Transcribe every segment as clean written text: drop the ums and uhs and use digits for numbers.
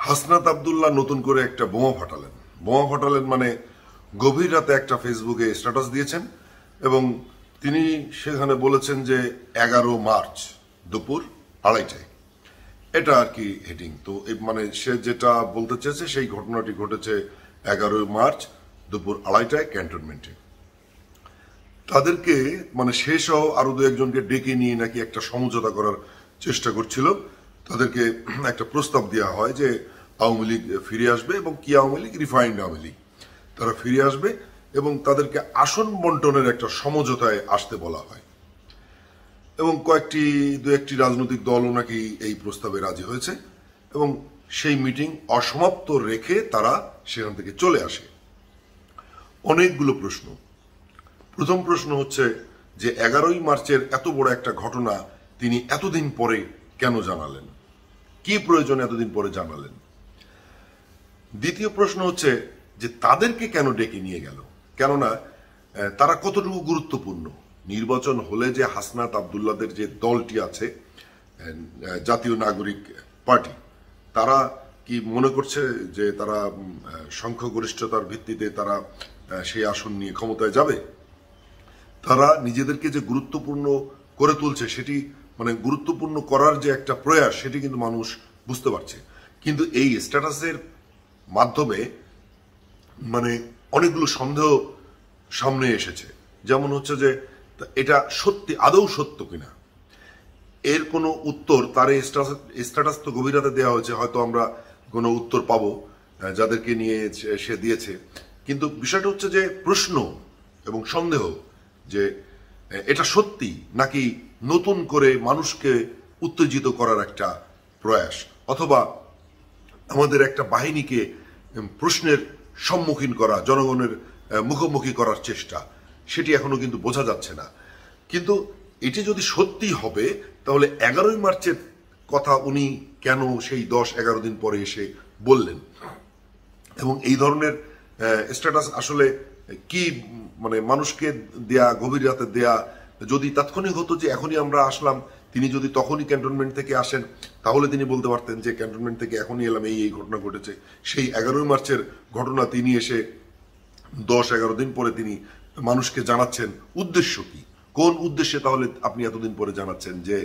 হাসনাত আব্দুল্লাহ নতুন করে একটা বোমা ফাটালেন মানে গভীর রাতে একটা ফেসবুকে স্ট্যাটাস দিয়েছেন এবং তিনি সেখানে বলেছেন যে 11 মার্চ দুপুর 2:30টায়। এটা আর কি হেডিং। তো মানে সে যেটা বলতে চেয়েছে সেই ঘটনাটি ঘটেছে 11 মার্চ দুপুর 2:30টায় ক্যান্টনমেন্টে। তাদেরকে মানে সে সহ আরো দু একজনকে ডেকে নিয়ে নাকি একটা সমঝোতা করার চেষ্টা করছিল। তাদেরকে একটা প্রস্তাব দেওয়া হয় যে আওয়ামী লীগ ফিরে আসবে এবং কি আওয়ামী লীগ, রিফাইন্ড আওয়ামী লীগ, তারা ফিরে আসবে এবং তাদেরকে আসন বন্টনের একটা সমঝোতায় আসতে বলা হয় এবং দু একটি রাজনৈতিক দলও নাকি এই প্রস্তাবে রাজি হয়েছে এবং সেই মিটিং অসমাপ্ত রেখে তারা সেখান থেকে চলে আসে। অনেকগুলো প্রশ্ন। প্রথম প্রশ্ন হচ্ছে যে 11ই মার্চের এত বড় একটা ঘটনা তিনি এতদিন পরে কেন জানালেন, কি প্রয়োজন এতদিন পরে জানালেন। দ্বিতীয় প্রশ্ন হচ্ছে যে তাদেরকে কেন ডেকে নিয়ে গেল, কেননা তারা কতটুকু গুরুত্বপূর্ণ। নির্বাচন হলে যে হাসনাত আব্দুল্লাহদের যে দলটি আছে জাতীয় নাগরিক পার্টি, তারা কি মনে করছে যে তারা সংখ্যাগরিষ্ঠতার ভিত্তিতে তারা সেই আসন নিয়ে ক্ষমতায় যাবে? তারা নিজেদেরকে যে গুরুত্বপূর্ণ করে তুলছে সেটি মানে গুরুত্বপূর্ণ করার যে একটা প্রয়াস সেটি কিন্তু মানুষ বুঝতে পারছে। কিন্তু এই স্ট্যাটাসের মাধ্যমে মানে অনেকগুলো সন্দেহ সামনে এসেছে। যেমন হচ্ছে যে এটা সত্যি আদৌ সত্য কিনা, এর কোনো উত্তর তার স্ট্যাটাস তো গভীর রাতে দেওয়া হয়েছে, হয়তো আমরা কোনো উত্তর পাবো যাদেরকে নিয়ে সে দিয়েছে। কিন্তু বিষয়টা হচ্ছে যে প্রশ্ন এবং সন্দেহ যে এটা সত্যি নাকি নতুন করে মানুষকে উত্তেজিত করার একটা প্রয়াস, অথবা আমাদের একটা বাহিনীকে প্রশ্নের সম্মুখীন করা, জনগণের মুখোমুখি করার চেষ্টা, সেটি এখনো কিন্তু বোঝা যাচ্ছে না। কিন্তু এটি যদি সত্যি হবে তাহলে 11ই মার্চের কথা উনি কেন সেই 10-11 দিন পরে এসে বললেন এবং এই ধরনের স্ট্যাটাস আসলে কি মানে মানুষকে দেয়া, গভীর রাতে দেয়া যদি তাৎক্ষণিক হতো যে এখনই আমরা আসলাম, তিনি যদি তখনই ক্যান্টনমেন্ট থেকে আসেন তাহলে তিনি বলতে পারতেন যে ক্যান্টনমেন্ট থেকে এখনই এলাম, এই ঘটনা ঘটেছে। সেই 11ই মার্চের ঘটনা তিনি এসে 10-11 দিন পরে তিনি মানুষকে জানাচ্ছেন উদ্দেশ্য কি, কোন উদ্দেশ্যে তাহলে আপনি এতদিন পরে জানাচ্ছেন যে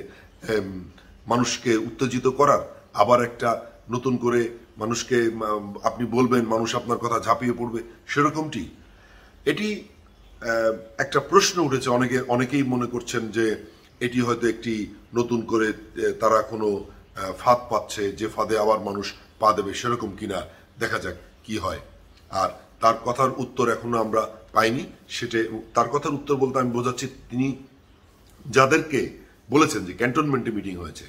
মানুষকে উত্তেজিত করার, আবার একটা নতুন করে মানুষকে আপনি বলবেন, মানুষ আপনার কথা ঝাঁপিয়ে পড়বে, সেরকমটি। এটি একটা প্রশ্ন উঠেছে, অনেকেই মনে করছেন যে এটি হয়তো একটি নতুন করে তারা কোনো ফাঁদ পাচ্ছে, যে ফাঁদে আবার মানুষ পা দেবে, সেরকম কিনা দেখা যাক কি হয়। আর তার কথার উত্তর এখনো আমরা পাইনি। সেটা তার কথার উত্তর বলতে আমি বোঝাচ্ছি তিনি যাদেরকে বলেছেন যে ক্যান্টনমেন্টে মিটিং হয়েছে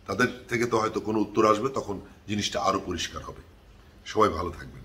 তাদের থেকে তো হয়তো কোনো উত্তর আসবে, তখন জিনিসটা আরো পরিষ্কার হবে। সবাই ভালো থাকবেন।